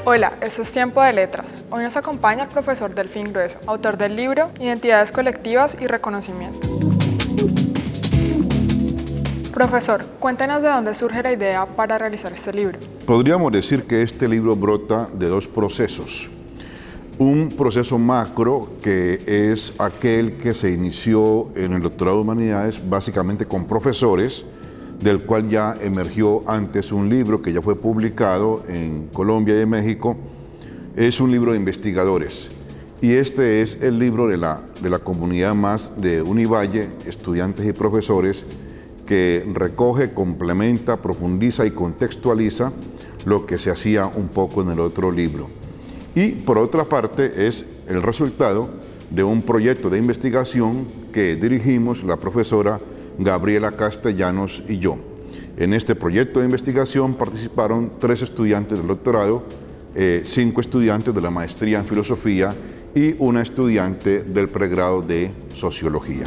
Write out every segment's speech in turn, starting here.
Hola, esto es Tiempo de Letras. Hoy nos acompaña el profesor Delfín Grueso, autor del libro Identidades colectivas y reconocimiento. Profesor, cuéntenos de dónde surge la idea para realizar este libro. Podríamos decir que este libro brota de dos procesos. Un proceso macro, que es aquel que se inició en el doctorado de Humanidades, básicamente con profesores, del cual ya emergió antes un libro que ya fue publicado en Colombia y en México. Es un libro de investigadores. Y este es el libro de la comunidad más de Univalle, estudiantes y profesores, que recoge, complementa, profundiza y contextualiza lo que se hacía un poco en el otro libro. Y por otra parte es el resultado de un proyecto de investigación que dirigimos la profesora Gabriela Castellanos y yo. En este proyecto de investigación participaron 3 estudiantes del doctorado, 5 estudiantes de la maestría en filosofía y una estudiante del pregrado de sociología.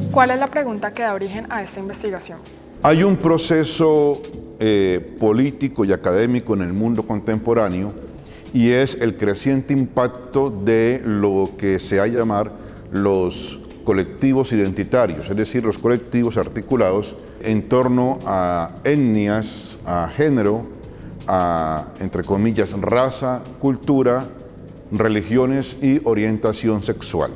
¿Cuál es la pregunta que da origen a esta investigación? Hay un proceso político y académico en el mundo contemporáneo y es el creciente impacto de lo que se ha de llamar los colectivos identitarios, es decir, los colectivos articulados en torno a etnias, a género, a, entre comillas, raza, cultura, religiones y orientación sexual.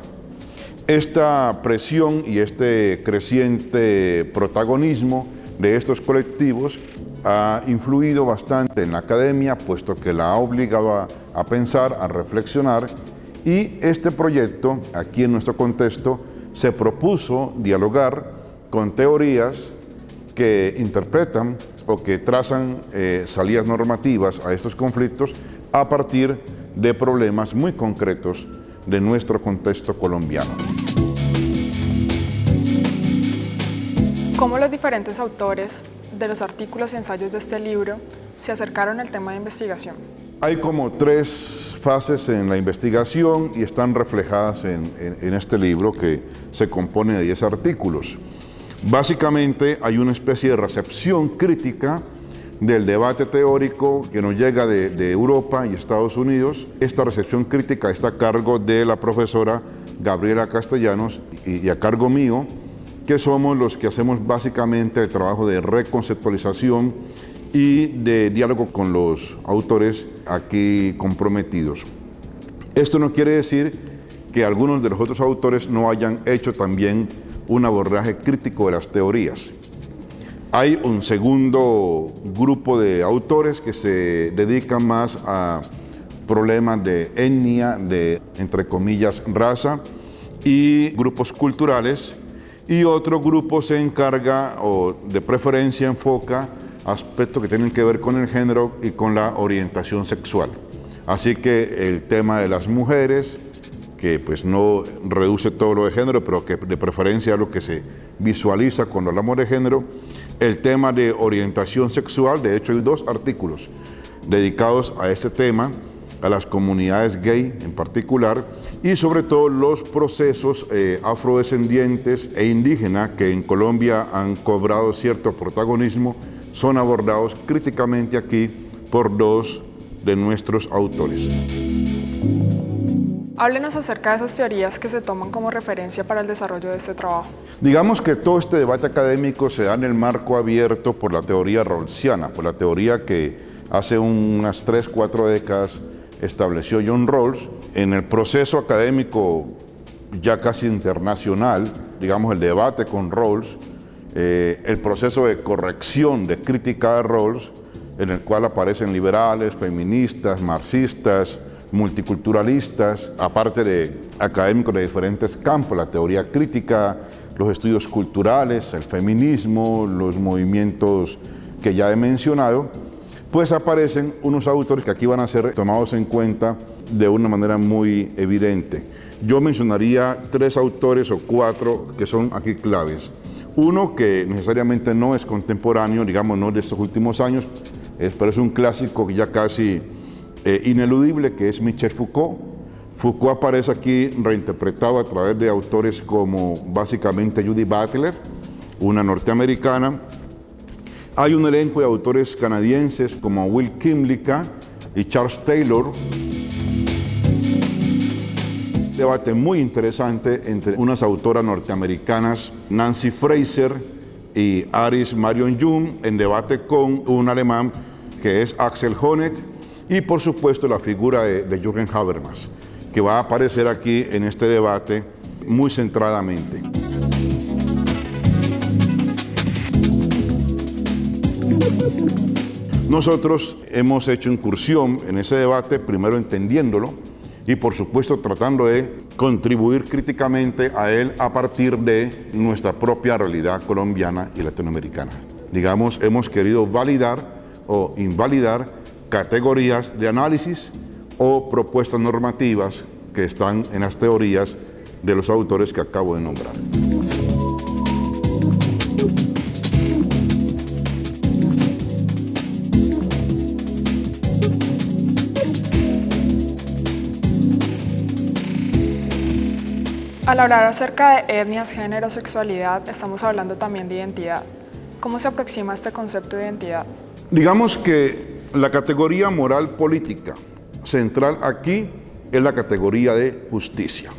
Esta presión y este creciente protagonismo de estos colectivos ha influido bastante en la academia, puesto que la ha obligado a pensar, a reflexionar, y este proyecto, aquí en nuestro contexto, se propuso dialogar con teorías que interpretan o que trazan salidas normativas a estos conflictos a partir de problemas muy concretos de nuestro contexto colombiano. ¿Cómo los diferentes autores de los artículos y ensayos de este libro se acercaron al tema de investigación? Hay como 3 fases en la investigación y están reflejadas en este libro, que se compone de 10 artículos. Básicamente hay una especie de recepción crítica del debate teórico que nos llega de Europa y Estados Unidos. Esta recepción crítica está a cargo de la profesora Gabriela Castellanos y a cargo mío, que somos los que hacemos básicamente el trabajo de reconceptualización y de diálogo con los autores aquí comprometidos. Esto no quiere decir que algunos de los otros autores no hayan hecho también un abordaje crítico de las teorías. Hay un segundo grupo de autores que se dedican más a problemas de etnia, de, entre comillas, raza, y grupos culturales, y otro grupo se encarga o de preferencia enfoca aspectos que tienen que ver con el género y con la orientación sexual. Así que el tema de las mujeres, que pues no reduce todo lo de género, pero que de preferencia es lo que se visualiza cuando hablamos de género. El tema de orientación sexual, de hecho hay 2 artículos dedicados a este tema, a las comunidades gay en particular, y sobre todo los procesos afrodescendientes e indígenas que en Colombia han cobrado cierto protagonismo, son abordados críticamente aquí por 2 de nuestros autores. Háblenos acerca de esas teorías que se toman como referencia para el desarrollo de este trabajo. Digamos que todo este debate académico se da en el marco abierto por la teoría rawlsiana, por la teoría que hace unas 3-4 décadas estableció John Rawls. En el proceso académico ya casi internacional, digamos el debate con Rawls, el proceso de corrección, de crítica de Rawls, en el cual aparecen liberales, feministas, marxistas, multiculturalistas, aparte de académicos de diferentes campos, la teoría crítica, los estudios culturales, el feminismo, los movimientos que ya he mencionado, pues aparecen unos autores que aquí van a ser tomados en cuenta de una manera muy evidente. Yo mencionaría 3 autores o 4 que son aquí claves. Uno que necesariamente no es contemporáneo, digamos, no de estos últimos años, pero es un clásico ya casi ineludible, que es Michel Foucault. Foucault aparece aquí reinterpretado a través de autores como básicamente Judith Butler, una norteamericana. Hay un elenco de autores canadienses como Will Kymlicka y Charles Taylor. Debate muy interesante entre unas autoras norteamericanas, Nancy Fraser y Iris Marion Jung, en debate con un alemán que es Axel Honneth, y por supuesto la figura de Jürgen Habermas, que va a aparecer aquí en este debate muy centradamente. Nosotros hemos hecho incursión en ese debate, primero entendiéndolo y por supuesto tratando de contribuir críticamente a él a partir de nuestra propia realidad colombiana y latinoamericana. Digamos, hemos querido validar o invalidar categorías de análisis o propuestas normativas que están en las teorías de los autores que acabo de nombrar. Al hablar acerca de etnias, género, sexualidad, estamos hablando también de identidad. ¿Cómo se aproxima este concepto de identidad? Digamos que la categoría moral política central aquí es la categoría de justicia.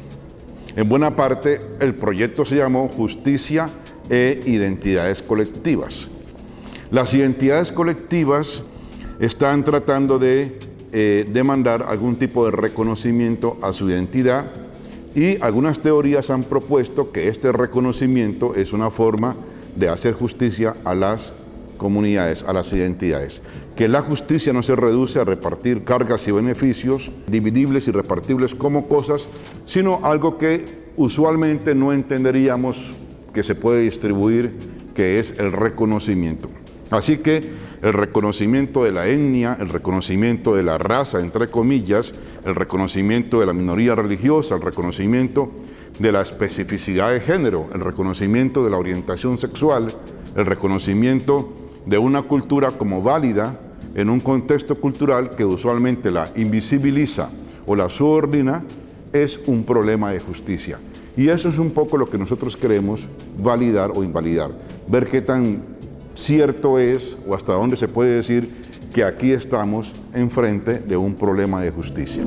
En buena parte el proyecto se llamó Justicia e Identidades Colectivas. Las identidades colectivas están tratando de demandar algún tipo de reconocimiento a su identidad, y algunas teorías han propuesto que este reconocimiento es una forma de hacer justicia a las comunidades, a las identidades. Que la justicia no se reduce a repartir cargas y beneficios dividibles y repartibles como cosas, sino algo que usualmente no entenderíamos que se puede distribuir, que es el reconocimiento. Así que el reconocimiento de la etnia, el reconocimiento de la raza, entre comillas, el reconocimiento de la minoría religiosa, el reconocimiento de la especificidad de género, el reconocimiento de la orientación sexual, el reconocimiento de una cultura como válida en un contexto cultural que usualmente la invisibiliza o la subordina, es un problema de justicia. Y eso es un poco lo que nosotros queremos validar o invalidar, ver qué tan cierto es o hasta dónde se puede decir que aquí estamos enfrente de un problema de justicia.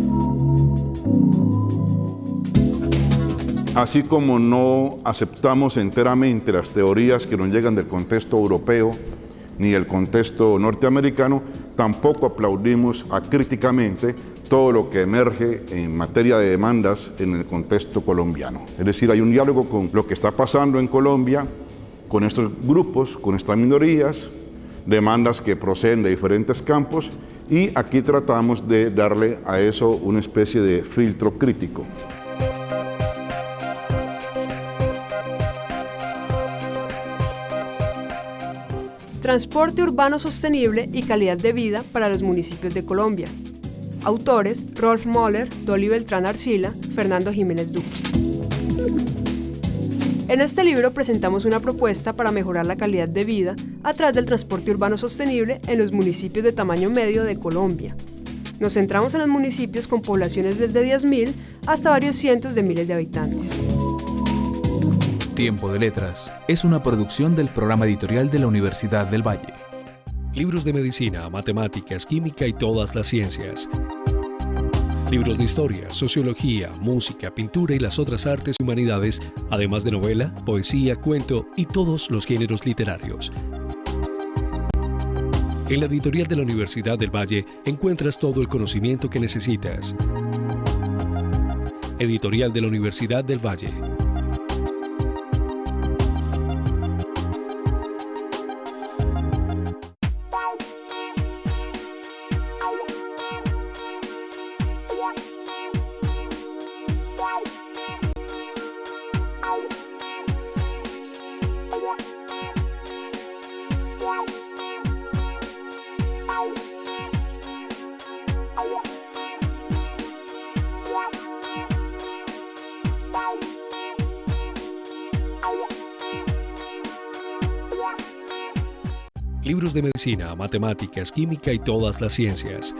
Así como no aceptamos enteramente las teorías que nos llegan del contexto europeo ni del contexto norteamericano, tampoco aplaudimos acríticamente todo lo que emerge en materia de demandas en el contexto colombiano. Es decir, hay un diálogo con lo que está pasando en Colombia, con estos grupos, con estas minorías, demandas que proceden de diferentes campos, y aquí tratamos de darle a eso una especie de filtro crítico. Transporte urbano sostenible y calidad de vida para los municipios de Colombia. Autores: Rolf Möller, Dolly Beltrán Arcila, Fernando Jiménez Duque. En este libro presentamos una propuesta para mejorar la calidad de vida a través del transporte urbano sostenible en los municipios de tamaño medio de Colombia. Nos centramos en los municipios con poblaciones desde 10.000 hasta varios cientos de miles de habitantes. Tiempo de Letras es una producción del programa editorial de la Universidad del Valle. Libros de medicina, matemáticas, química y todas las ciencias. Libros de historia, sociología, música, pintura y las otras artes y humanidades, además de novela, poesía, cuento y todos los géneros literarios. En la editorial de la Universidad del Valle encuentras todo el conocimiento que necesitas. Editorial de la Universidad del Valle. Libros de medicina, matemáticas, química y todas las ciencias.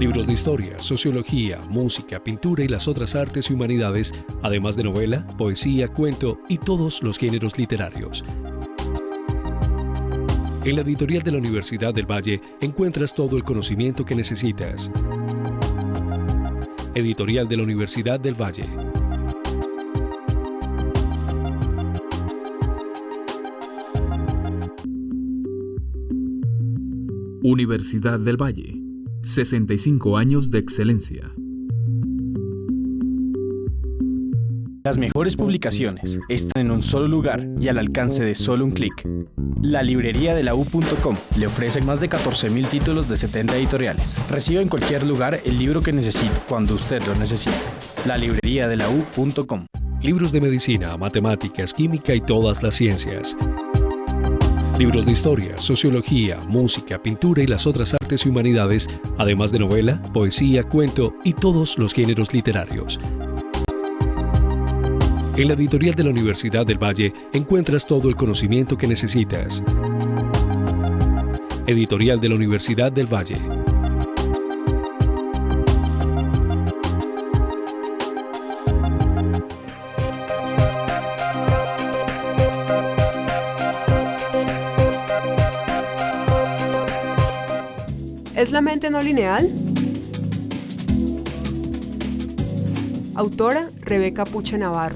Libros de historia, sociología, música, pintura y las otras artes y humanidades, además de novela, poesía, cuento y todos los géneros literarios. En la editorial de la Universidad del Valle encuentras todo el conocimiento que necesitas. Editorial de la Universidad del Valle. Universidad del Valle. 65 años de excelencia. Las mejores publicaciones están en un solo lugar y al alcance de solo un clic. La librería de la U.com le ofrece más de 14.000 títulos de 70 editoriales. Reciba en cualquier lugar el libro que necesite, cuando usted lo necesite. La librería de la U.com. Libros de medicina, matemáticas, química y todas las ciencias. Libros de historia, sociología, música, pintura y las otras artes y humanidades, además de novela, poesía, cuento y todos los géneros literarios. En la editorial de la Universidad del Valle encuentras todo el conocimiento que necesitas. Editorial de la Universidad del Valle. ¿Es la mente no lineal? Autora Rebeca Puche Navarro.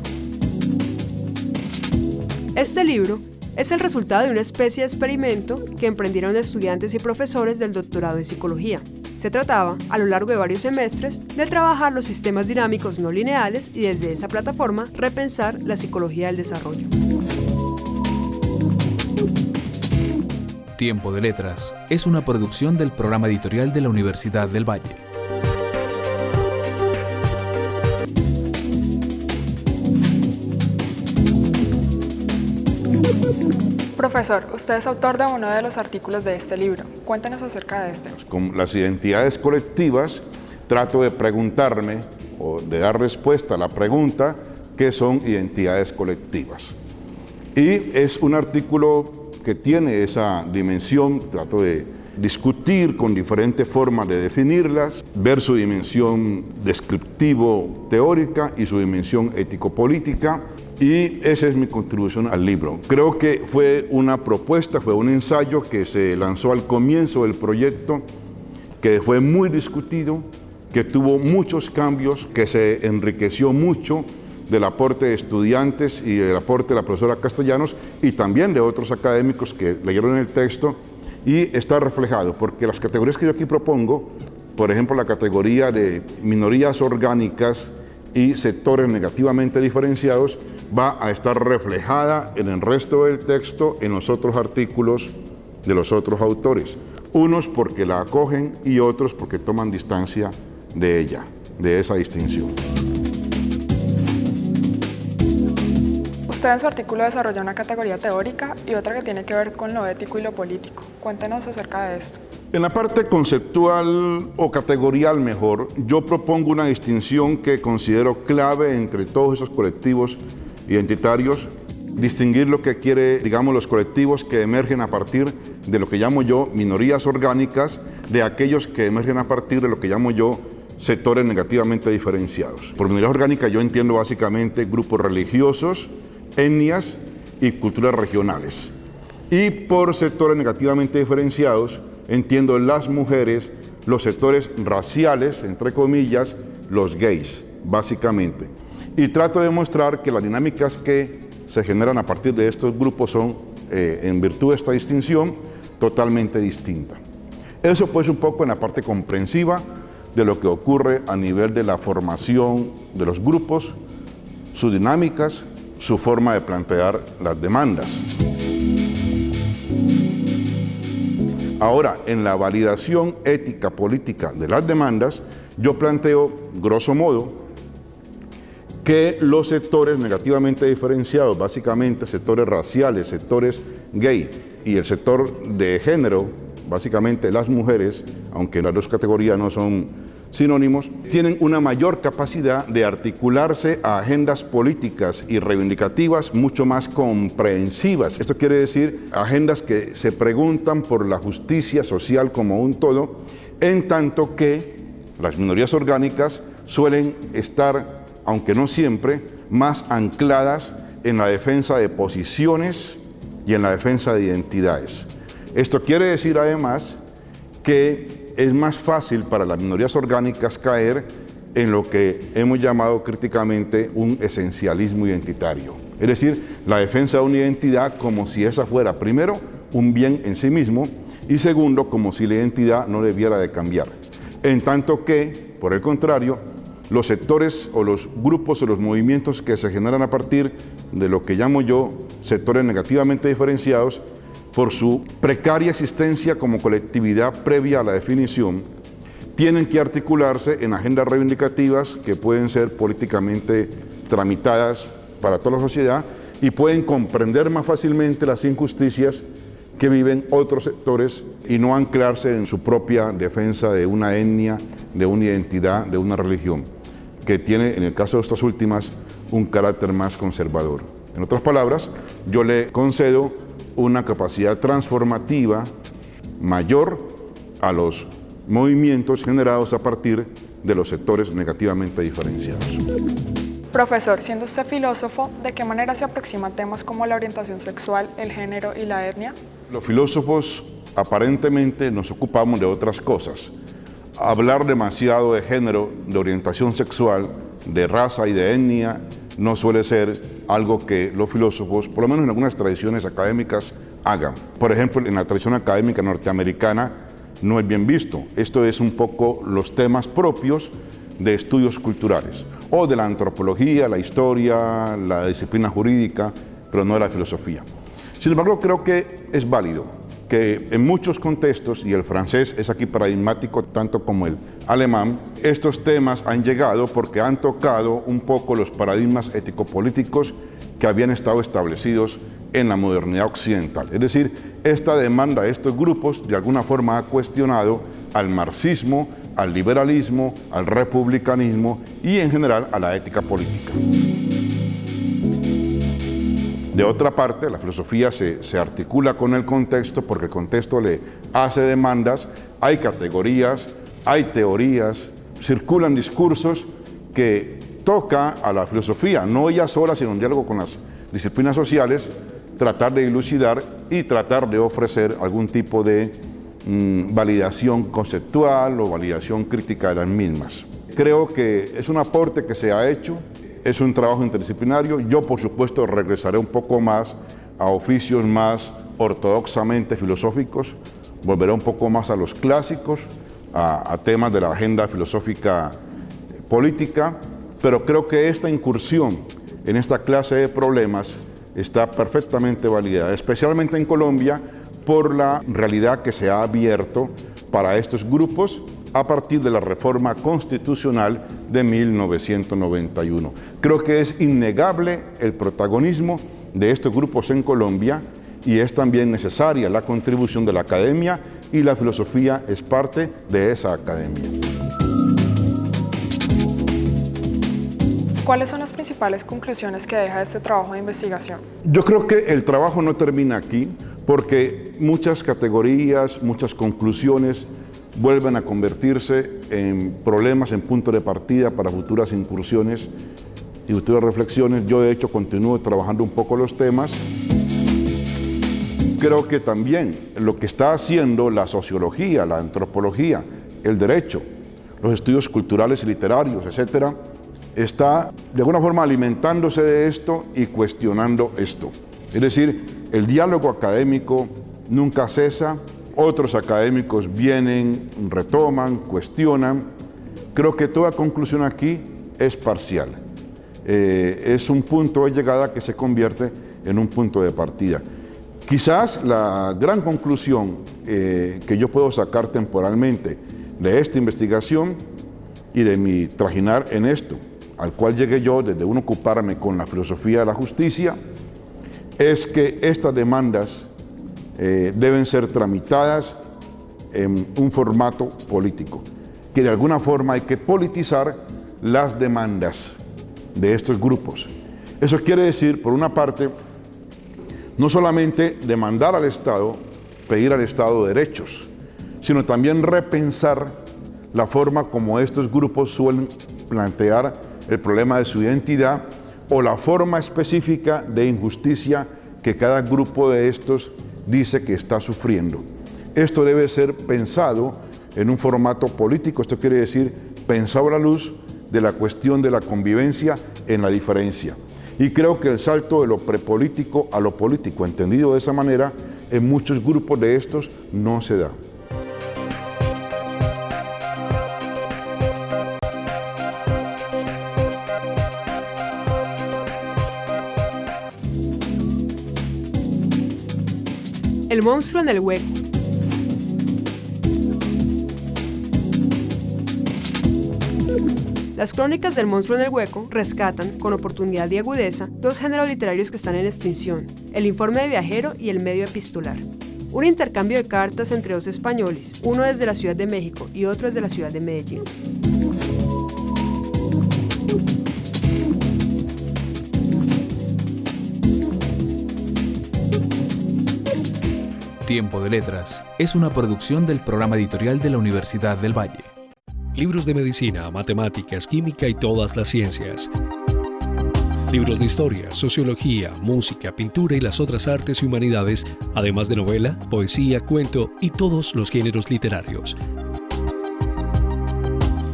Este libro es el resultado de una especie de experimento que emprendieron estudiantes y profesores del doctorado en psicología. Se trataba, a lo largo de varios semestres, de trabajar los sistemas dinámicos no lineales y desde esa plataforma repensar la psicología del desarrollo. Tiempo de Letras es una producción del programa editorial de la Universidad del Valle. Profesor, usted es autor de uno de los artículos de este libro. Cuéntenos acerca de este. Con las identidades colectivas trato de preguntarme o de dar respuesta a la pregunta ¿qué son identidades colectivas? Y es un artículo que tiene esa dimensión, trato de discutir con diferentes formas de definirlas, ver su dimensión descriptivo-teórica y su dimensión ético-política, y esa es mi contribución al libro. Creo que fue una propuesta, fue un ensayo que se lanzó al comienzo del proyecto, que fue muy discutido, que tuvo muchos cambios, que se enriqueció mucho del aporte de estudiantes y del aporte de la profesora Castellanos y también de otros académicos que leyeron el texto, y está reflejado, porque las categorías que yo aquí propongo, por ejemplo la categoría de minorías orgánicas y sectores negativamente diferenciados, va a estar reflejada en el resto del texto, en los otros artículos de los otros autores, unos porque la acogen y otros porque toman distancia de ella, de esa distinción. Usted en su artículo desarrolla una categoría teórica y otra que tiene que ver con lo ético y lo político. Cuéntenos acerca de esto. En la parte conceptual o categorial mejor, yo propongo una distinción que considero clave entre todos esos colectivos identitarios, distinguir lo que quiere, digamos, los colectivos que emergen a partir de lo que llamo yo minorías orgánicas, de aquellos que emergen a partir de lo que llamo yo sectores negativamente diferenciados. Por minorías orgánicas yo entiendo básicamente grupos religiosos, etnias y culturas regionales. Y por sectores negativamente diferenciados entiendo las mujeres, los sectores raciales, entre comillas, los gays, básicamente. Y trato de mostrar que las dinámicas que se generan a partir de estos grupos son, en virtud de esta distinción, totalmente distintas. Eso pues un poco en la parte comprensiva de lo que ocurre a nivel de la formación de los grupos, sus dinámicas, su forma de plantear las demandas. Ahora, en la validación ética política de las demandas, yo planteo, grosso modo, que los sectores negativamente diferenciados, básicamente sectores raciales, sectores gay y el sector de género, básicamente las mujeres, aunque las dos categorías no son sinónimos, tienen una mayor capacidad de articularse a agendas políticas y reivindicativas mucho más comprensivas. Esto quiere decir agendas que se preguntan por la justicia social como un todo, en tanto que Las minorías orgánicas suelen estar, aunque no siempre, más ancladas en la defensa de posiciones y en la defensa de identidades. Esto quiere decir además que es más fácil para las minorías orgánicas caer en lo que hemos llamado críticamente un esencialismo identitario. Es decir, la defensa de una identidad como si esa fuera, primero, un bien en sí mismo y segundo, como si la identidad no debiera de cambiar. En tanto que, por el contrario, los sectores o los grupos o los movimientos que se generan a partir de lo que llamo yo sectores negativamente diferenciados, por su precaria existencia como colectividad previa a la definición, tienen que articularse en agendas reivindicativas que pueden ser políticamente tramitadas para toda la sociedad y pueden comprender más fácilmente las injusticias que viven otros sectores y no anclarse en su propia defensa de una etnia, de una identidad, de una religión, que tiene, en el caso de estas últimas, un carácter más conservador. En otras palabras, yo le concedo una capacidad transformativa mayor a los movimientos generados a partir de los sectores negativamente diferenciados. Profesor, siendo usted filósofo, ¿de qué manera se aproxima a temas como la orientación sexual, el género y la etnia? Los filósofos aparentemente nos ocupamos de otras cosas. Hablar demasiado de género, de orientación sexual, de raza y de etnia no suele ser algo que los filósofos, por lo menos en algunas tradiciones académicas, hagan. Por ejemplo, en la tradición académica norteamericana no es bien visto. Esto es un poco los temas propios de estudios culturales, o de la antropología, la historia, la disciplina jurídica, pero no de la filosofía. Sin embargo, creo que es válido que en muchos contextos, y el francés es aquí paradigmático tanto como el alemán, estos temas han llegado porque han tocado un poco los paradigmas ético-políticos que habían estado establecidos en la modernidad occidental. Es decir, esta demanda de estos grupos de alguna forma ha cuestionado al marxismo, al liberalismo, al republicanismo y en general a la ética política. De otra parte, la filosofía se articula con el contexto porque el contexto le hace demandas, hay categorías, hay teorías, circulan discursos que toca a la filosofía, no ella sola, sino en diálogo con las disciplinas sociales, tratar de dilucidar y tratar de ofrecer algún tipo de validación conceptual o validación crítica de las mismas. Creo que es un aporte que se ha hecho. Es un trabajo interdisciplinario. Yo, por supuesto, regresaré un poco más a oficios más ortodoxamente filosóficos, volveré un poco más a los clásicos, a temas de la agenda filosófica política, pero creo que esta incursión en esta clase de problemas está perfectamente validada, especialmente en Colombia, por la realidad que se ha abierto para estos grupos a partir de la reforma constitucional de 1991. Creo que es innegable el protagonismo de estos grupos en Colombia y es también necesaria la contribución de la academia y la filosofía es parte de esa academia. ¿Cuáles son las principales conclusiones que deja este trabajo de investigación? Yo creo que el trabajo no termina aquí porque muchas categorías, muchas conclusiones vuelven a convertirse en problemas, en punto de partida para futuras incursiones y futuras reflexiones. Yo de hecho continúo trabajando un poco los temas. Creo que también lo que está haciendo la sociología, la antropología, el derecho, los estudios culturales y literarios, etcétera, está de alguna forma alimentándose de esto y cuestionando esto. Es decir, el diálogo académico nunca cesa. Otros académicos vienen, retoman, cuestionan. Creo que toda conclusión aquí es parcial. Es un punto de llegada que se convierte en un punto de partida. Quizás la gran conclusión que yo puedo sacar temporalmente de esta investigación y de mi trajinar en esto, al cual llegué yo desde uno ocuparme con la filosofía de la justicia, es que estas demandas deben ser tramitadas en un formato político, que de alguna forma hay que politizar las demandas de estos grupos. Eso quiere decir, por una parte, no solamente demandar al Estado, pedir al Estado derechos, sino también repensar la forma como estos grupos suelen plantear el problema de su identidad o la forma específica de injusticia que cada grupo de estos dice que está sufriendo. Esto debe ser pensado en un formato político, esto quiere decir pensado a la luz de la cuestión de la convivencia en la diferencia. Y creo que el salto de lo prepolítico a lo político, entendido de esa manera, en muchos grupos de estos no se da. El monstruo en el hueco. Las crónicas del monstruo en el hueco rescatan, con oportunidad y agudeza, dos géneros literarios que están en extinción, el informe de viajero y el medio epistolar. Un intercambio de cartas entre dos españoles, uno desde la Ciudad de México y otro desde la ciudad de Medellín. Tiempo de Letras es una producción del programa editorial de la Universidad del Valle. Libros de medicina, matemáticas, química y todas las ciencias. Libros de historia, sociología, música, pintura y las otras artes y humanidades, además de novela, poesía, cuento y todos los géneros literarios.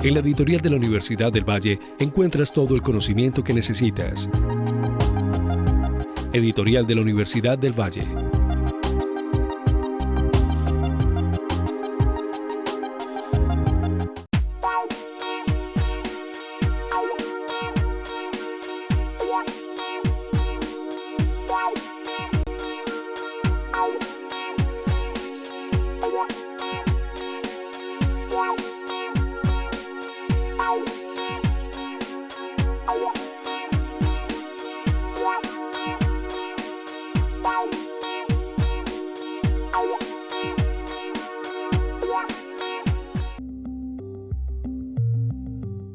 En la editorial de la Universidad del Valle encuentras todo el conocimiento que necesitas. Editorial de la Universidad del Valle.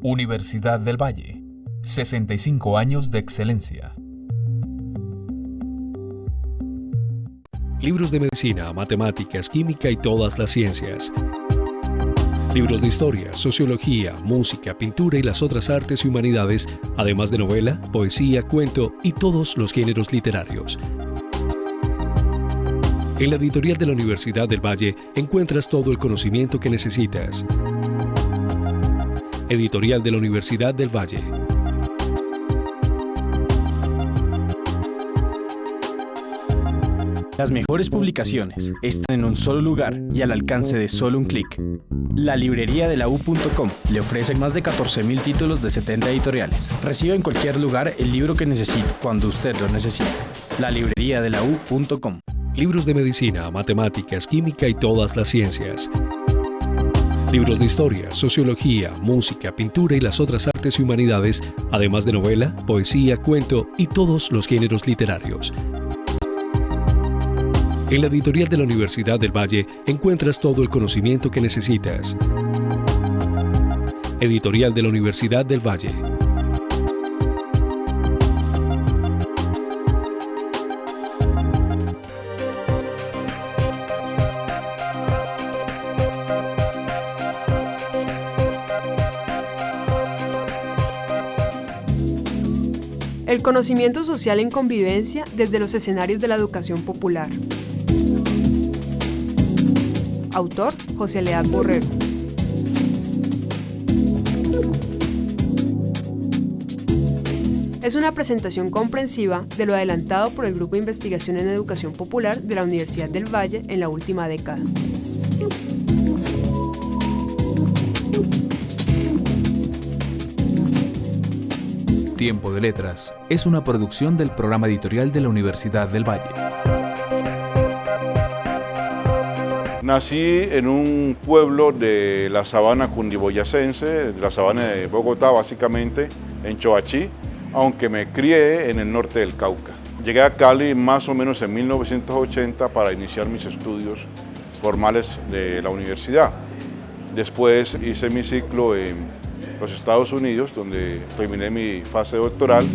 Universidad del Valle. 65 años de excelencia. Libros de medicina, matemáticas, química y todas las ciencias. Libros de historia, sociología, música, pintura y las otras artes y humanidades, además de novela, poesía, cuento y todos los géneros literarios. En la editorial de la Universidad del Valle encuentras todo el conocimiento que necesitas. Editorial de la Universidad del Valle. Las mejores publicaciones están en un solo lugar y al alcance de solo un clic. La librería de la U.com le ofrece más de 14.000 títulos de 70 editoriales. Reciba en cualquier lugar el libro que necesite, cuando usted lo necesite. La librería de la U.com. Libros de medicina, matemáticas, química y todas las ciencias. Libros de historia, sociología, música, pintura y las otras artes y humanidades, además de novela, poesía, cuento y todos los géneros literarios. En la editorial de la Universidad del Valle encuentras todo el conocimiento que necesitas. Editorial de la Universidad del Valle. El conocimiento social en convivencia desde los escenarios de la educación popular. Autor: José Leal Borrero. Es una presentación comprensiva de lo adelantado por el Grupo de Investigación en Educación Popular de la Universidad del Valle en la última década. Tiempo de Letras es una producción del programa editorial de la Universidad del Valle. Nací en un pueblo de la sabana cundiboyacense, de la sabana de Bogotá básicamente, en Choachí, aunque me crié en el norte del Cauca. Llegué a Cali más o menos en 1980 para iniciar mis estudios formales de la universidad. Después hice mi ciclo en los Estados Unidos, donde terminé mi fase doctoral.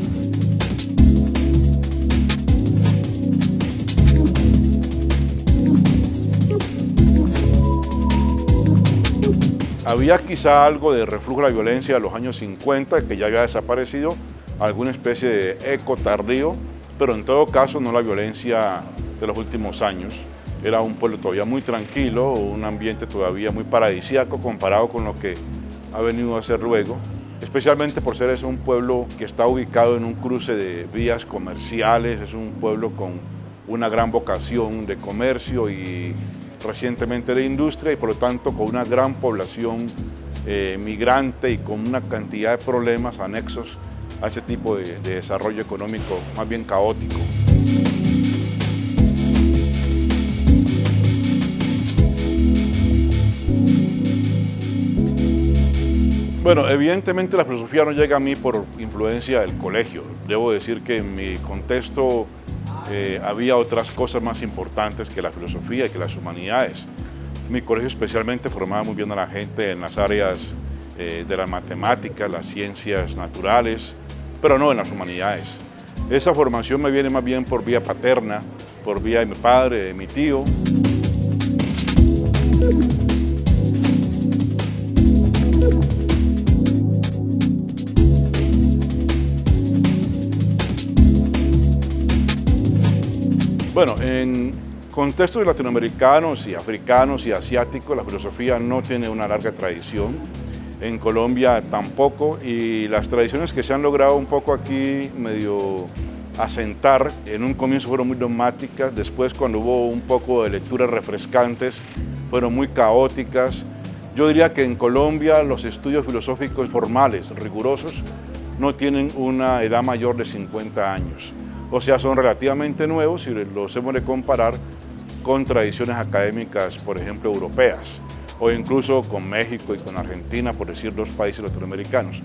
Había quizá algo de reflujo de la violencia de los años 50, que ya había desaparecido, alguna especie de eco tardío, pero en todo caso no la violencia de los últimos años. Era un pueblo todavía muy tranquilo, un ambiente todavía muy paradisíaco comparado con lo que ha venido a ser luego, especialmente por ser un pueblo que está ubicado en un cruce de vías comerciales, es un pueblo con una gran vocación de comercio y recientemente de industria y por lo tanto con una gran población migrante y con una cantidad de problemas anexos a ese tipo de desarrollo económico más bien caótico. Bueno, evidentemente la filosofía no llega a mí por influencia del colegio. Debo decir que en mi contexto había otras cosas más importantes que la filosofía y que las humanidades. Mi colegio especialmente formaba muy bien a la gente en las áreas de las matemáticas, las ciencias naturales, pero no en las humanidades. Esa formación me viene más bien por vía paterna, por vía de mi padre, de mi tío. Bueno, en contextos latinoamericanos y africanos y asiáticos, la filosofía no tiene una larga tradición. En Colombia tampoco, y las tradiciones que se han logrado un poco aquí medio asentar, en un comienzo fueron muy dogmáticas, después cuando hubo un poco de lecturas refrescantes, fueron muy caóticas. Yo diría que en Colombia los estudios filosóficos formales, rigurosos, no tienen una edad mayor de 50 años. O sea, son relativamente nuevos si los hemos de comparar con tradiciones académicas, por ejemplo, europeas, o incluso con México y con Argentina, por decir dos países latinoamericanos.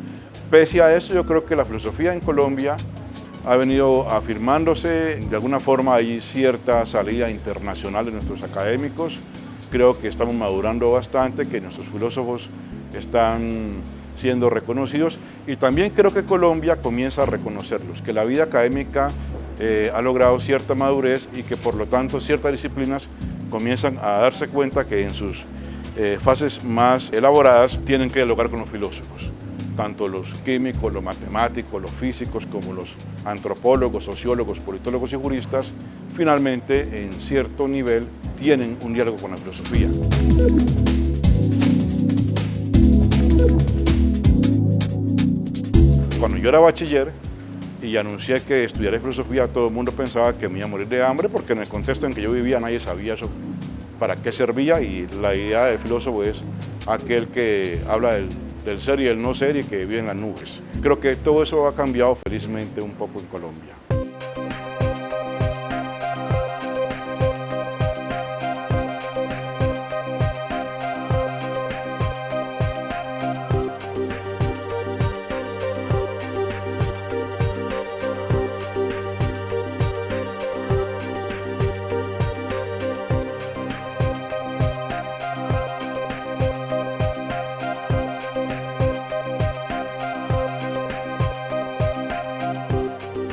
Pese a eso, yo creo que la filosofía en Colombia ha venido afirmándose, de alguna forma hay cierta salida internacional de nuestros académicos, creo que estamos madurando bastante, que nuestros filósofos están siendo reconocidos y también creo que Colombia comienza a reconocerlos, que la vida académica ha logrado cierta madurez y que por lo tanto ciertas disciplinas comienzan a darse cuenta que en sus fases más elaboradas tienen que dialogar con los filósofos, tanto los químicos, los matemáticos, los físicos, como los antropólogos, sociólogos, politólogos y juristas, finalmente en cierto nivel tienen un diálogo con la filosofía. Cuando yo era bachiller y anuncié que estudiaría filosofía, todo el mundo pensaba que me iba a morir de hambre porque en el contexto en que yo vivía nadie sabía eso, para qué servía, y la idea del filósofo es aquel que habla del ser y el no ser y que vive en las nubes. Creo que todo eso ha cambiado felizmente un poco en Colombia.